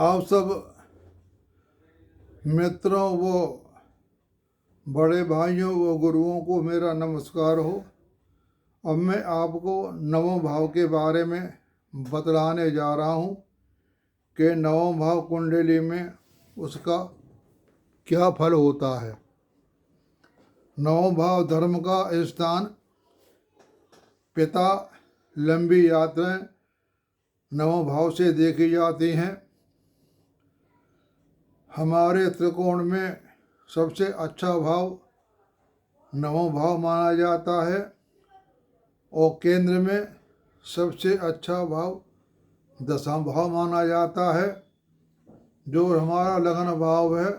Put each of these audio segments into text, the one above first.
आप सब मित्रों व बड़े भाइयों व गुरुओं को मेरा नमस्कार हो। अब मैं आपको नवम भाव के बारे में बतलाने जा रहा हूँ कि नवम भाव कुंडली में उसका क्या फल होता है। नवम भाव धर्म का स्थान, पिता, लंबी यात्राएं नवम भाव से देखी जाती हैं। हमारे त्रिकोण में सबसे अच्छा भाव नवम भाव माना जाता है और केंद्र में सबसे अच्छा भाव दसम भाव माना जाता है। जो हमारा लगन भाव है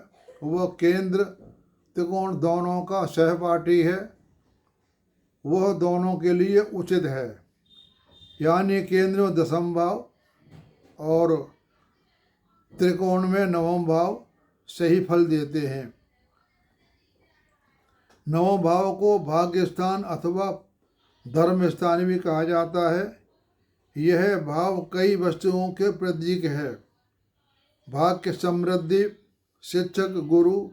वह केंद्र त्रिकोण दोनों का सहपाठी है, वह दोनों के लिए उचित है। यानी केंद्र में दसम भाव और त्रिकोण में नवम भाव सही फल देते हैं। नवम भाव को भाग्य स्थान अथवा धर्म स्थान भी कहा जाता है। यह भाव कई वस्तुओं के प्रतीक है। भाग्य, समृद्धि, शिक्षक, गुरु,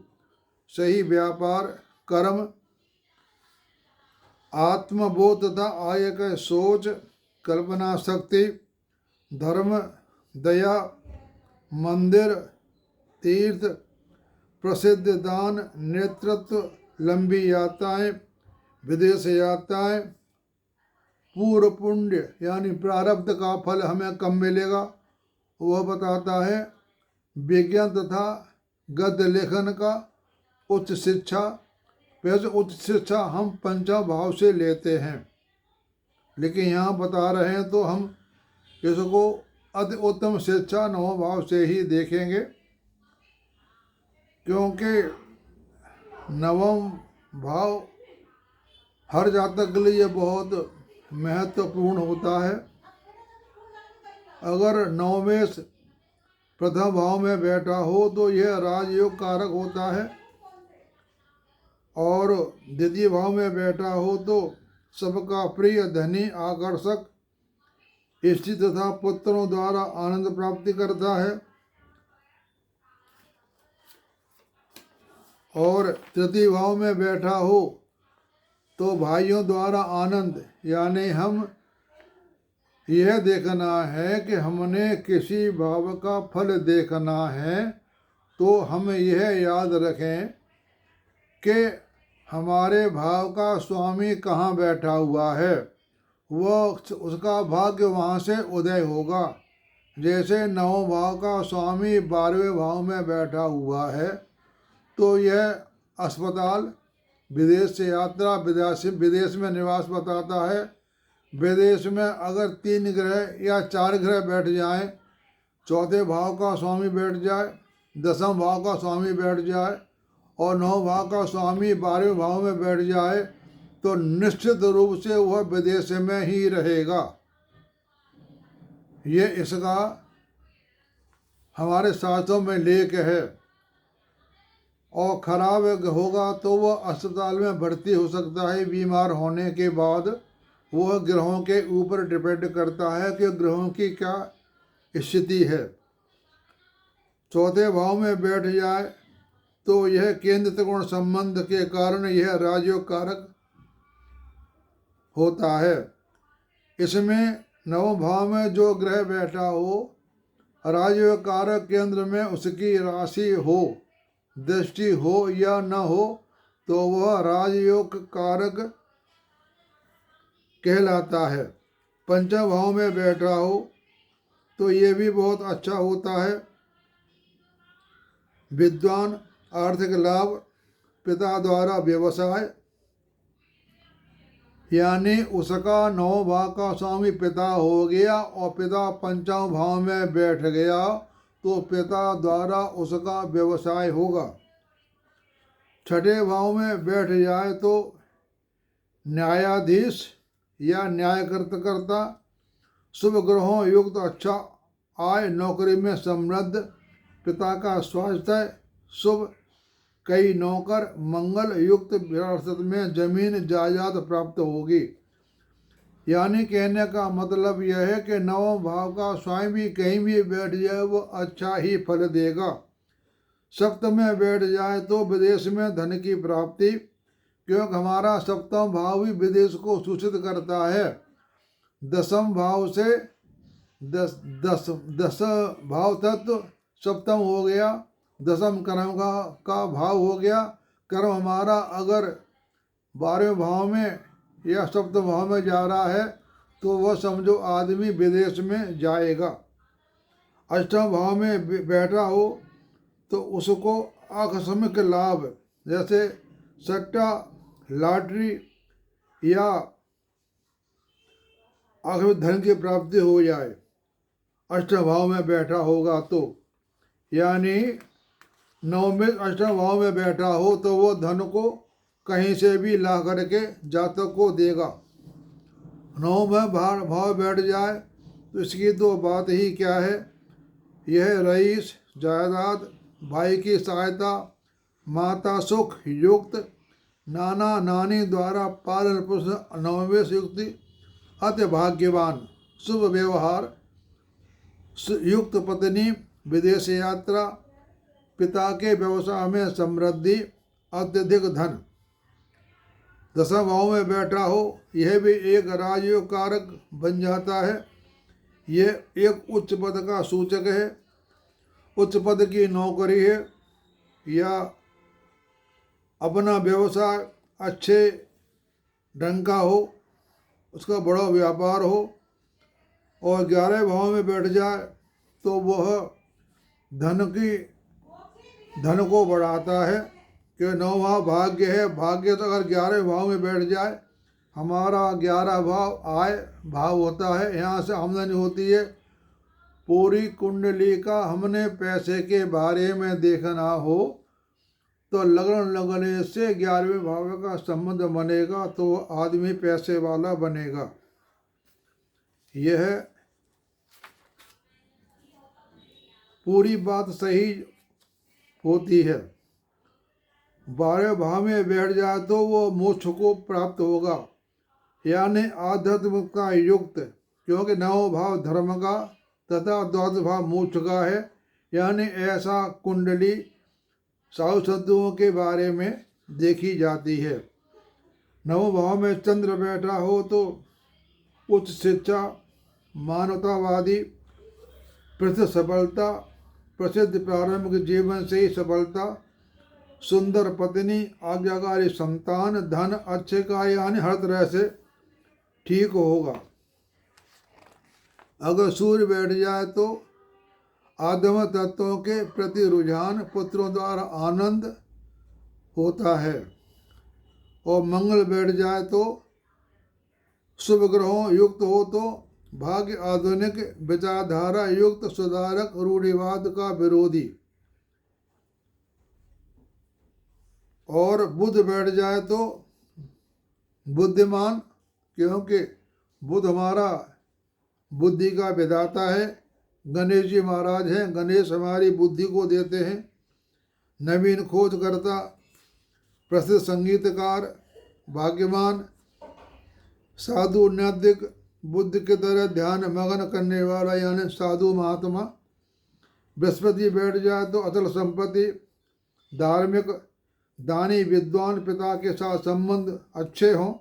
सही व्यापार, कर्म, आत्मबोध तथा आय का सोच, कल्पना शक्ति, धर्म, दया, मंदिर, तीर्थ, प्रसिद्ध दान, नेतृत्व, लंबी यात्राएं, विदेश यात्राएं, पूर्व पुण्य यानी प्रारब्ध का फल हमें कब मिलेगा वह बताता है। विज्ञान तथा गद्य लेखन का उच्च शिक्षा, वैसे उच्च शिक्षा हम पंचम भाव से लेते हैं, लेकिन यहाँ बता रहे हैं तो हम इसको अति उत्तम शिक्षा नवम भाव से ही देखेंगे, क्योंकि नवम भाव हर जातक के लिए बहुत महत्वपूर्ण होता है। अगर नवमेश प्रथम भाव में बैठा हो तो यह राजयोग कारक होता है, और द्वितीय भाव में बैठा हो तो सबका प्रिय, धनी, आकर्षक, स्त्री तथा पुत्रों द्वारा आनंद प्राप्ति करता है। और तृतीय भाव में बैठा हो तो भाइयों द्वारा आनंद, यानी हम यह देखना है कि हमने किसी भाव का फल देखना है तो हम यह याद रखें कि हमारे भाव का स्वामी कहाँ बैठा हुआ है, वह उसका भाग्य वहाँ से उदय होगा। जैसे नवम भाव का स्वामी 12वें भाव में बैठा हुआ है तो यह अस्पताल, विदेश से यात्रा, विदेश में निवास बताता है। विदेश में अगर 3 ग्रह या 4 ग्रह बैठ जाएं, चौथे भाव का स्वामी बैठ जाए, दसम भाव का स्वामी बैठ जाए और 9 भाव का स्वामी 12वें भाव में बैठ जाए तो निश्चित रूप से वह विदेश में ही रहेगा। ये इसका हमारे शास्त्रों में लेख है। और खराब होगा तो वह अस्पताल में भर्ती हो सकता है। बीमार होने के बाद वह ग्रहों के ऊपर डिपेंड करता है कि ग्रहों की क्या स्थिति है। चौथे भाव में बैठ जाए तो यह केंद्र त्रिकोण संबंध के कारण यह राजयोग कारक होता है। इसमें नवम भाव में जो ग्रह बैठा हो, राजयोग कारक केंद्र में उसकी राशि हो, दृष्टि हो या न हो तो वह राजयोग कारक कहलाता है। पंचम भाव में बैठा हो तो ये भी बहुत अच्छा होता है। विद्वान, आर्थिक लाभ, पिता द्वारा व्यवसाय, यानी उसका 9 भाव का स्वामी पिता हो गया और पिता पंचम भाव में बैठ गया तो पिता द्वारा उसका व्यवसाय होगा। छठे भाव में बैठ जाए तो न्यायाधीश या न्यायकर्ता, शुभ ग्रहों युक्त अच्छा आय, नौकरी में समृद्ध, पिता का स्वास्थ्य शुभ, कई नौकर, मंगल युक्त, विरासत में जमीन जायदाद प्राप्त होगी। यानी कहने का मतलब यह है कि नवम भाव का स्वयं भी कहीं भी बैठ जाए वो अच्छा ही फल देगा। सप्तम में बैठ जाए तो विदेश में धन की प्राप्ति, क्योंकि हमारा सप्तम भाव ही विदेश को सूचित करता है। दसम भाव से दस भाव तत्व सप्तम हो गया, दसम कर्म का भाव हो गया। कर्म हमारा अगर 12वें भाव में या सप्तम भाव में जा रहा है तो वह समझो आदमी विदेश में जाएगा। अष्टम भाव में बैठा हो तो उसको आकस्मिक लाभ जैसे सट्टा, लॉटरी या आकस्मिक धन की प्राप्ति हो जाए अष्टम भाव में बैठा होगा तो। यानी नवम अष्टम भाव में बैठा हो तो वो धन को कहीं से भी ला करके जातक को देगा। नवम में भाव बैठ जाए तो इसकी तो बात ही क्या है। यह रईस, जायदाद, भाई की सहायता, माता सुख युक्त, नाना नानी द्वारा पालन पोषण, नवमे से युक्ति, अति भाग्यवान, शुभ व्यवहार, युक्त पत्नी, विदेश यात्रा, पिता के व्यवसाय में समृद्धि, अत्यधिक धन। दसम भाव में बैठा हो यह भी एक राजयोग कारक बन जाता है। यह एक उच्च पद का सूचक है। उच्च पद की नौकरी है या अपना व्यवसाय अच्छे ढंग का हो, उसका बड़ा व्यापार हो और 11वें भाव में बैठ जाए तो वह धन को बढ़ाता है। कि 9वां भाग्य है। भाग्य तो अगर 11वें भाव में बैठ जाए, हमारा 11 भाव आय भाव होता है, यहाँ से आमदनी होती है। पूरी कुंडली का हमने पैसे के बारे में देखना हो तो लगन लगने से 11वें भाव का संबंध बनेगा तो आदमी पैसे वाला बनेगा। यह पूरी बात सही होती है। 12वें भाव में बैठ जाए तो वो मोक्ष को प्राप्त होगा, यानी आध्यात्म का युक्त, क्योंकि 9वां भाव धर्म का तथा 12वां भाव मोक्ष का है। यानी ऐसा कुंडली साधु संतों के बारे में देखी जाती है। 9वें भाव में चंद्र बैठा हो तो उच्च शिक्षा, मानवतावादी, प्रसिद्ध सफलता, प्रसिद्ध प्रारंभिक जीवन से ही सफलता, सुंदर पत्नी, आज्ञाकारी संतान, धन अच्छे का यानी हर तरह से ठीक होगा। अगर सूर्य बैठ जाए तो आदम तत्वों के प्रति रुझान, पुत्रों द्वारा आनंद होता है। और मंगल बैठ जाए तो शुभ ग्रहों युक्त हो तो भाग्य, आधुनिक विचारधारा युक्त, सुधारक, रूढ़िवाद का विरोधी। और बुध बैठ जाए तो बुद्धिमान, क्योंकि बुध हमारा बुद्धि का विधाता है। गणेश जी महाराज हैं, गणेश हमारी बुद्धि को देते हैं। नवीन खोजकर्ता, प्रसिद्ध संगीतकार, भाग्यमान, साधु, नैतिक, बुद्ध की तरह ध्यान मगन करने वाला यानी साधु महात्मा। बृहस्पति बैठ जाए तो अचल संपत्ति, धार्मिक, दानी, विद्वान, पिता के साथ संबंध अच्छे हों।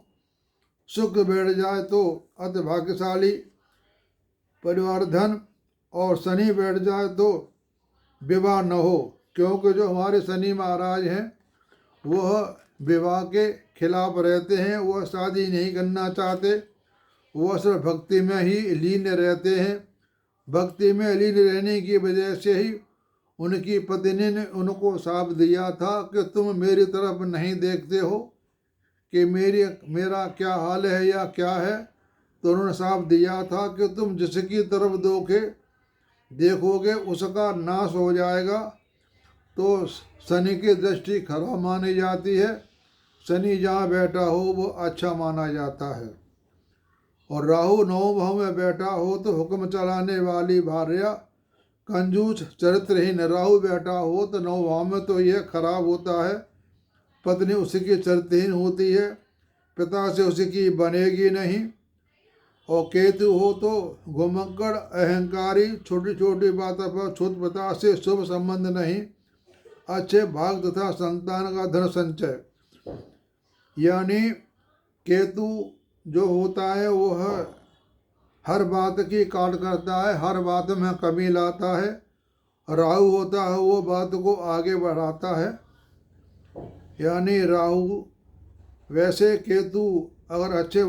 शुक्र बैठ जाए तो अति भाग्यशाली, परिवार, धन। और शनि बैठ जाए तो विवाह न हो, क्योंकि जो हमारे शनि महाराज हैं वह विवाह के खिलाफ रहते हैं। वह शादी नहीं करना चाहते, वह सिर्फ भक्ति में ही लीन रहते हैं। भक्ति में लीन रहने की वजह से ही उनकी पत्नी ने उनको शाप दिया था कि तुम मेरी तरफ नहीं देखते हो कि मेरा क्या हाल है या क्या है। तो उन्होंने शाप दिया था कि तुम जिसकी तरफ देखोगे उसका नाश हो जाएगा। तो शनि की दृष्टि खराब मानी जाती है। शनि जहाँ बैठा हो वो अच्छा माना जाता है। और राहु 9वें भाव में बैठा हो तो हुक्म चलाने वाली भार्या, कंजूस, चरित्रहीन। राहु बैठा हो तो 9वें भाव में तो यह खराब होता है। पत्नी उसकी चरित्रहीन होती है, पिता से उसकी बनेगी नहीं। और केतु हो तो घुमक्कड़, अहंकारी, छोटी छोटी बातों पर छूत से शुभ संबंध नहीं, अच्छे भाग तथा संतान का धन संचय। यानी केतु जो होता है वह हर बात की काट करता है, हर बात में कमी लाता है। राहु होता है वो बात को आगे बढ़ाता है, यानी राहु वैसे केतु अगर अच्छे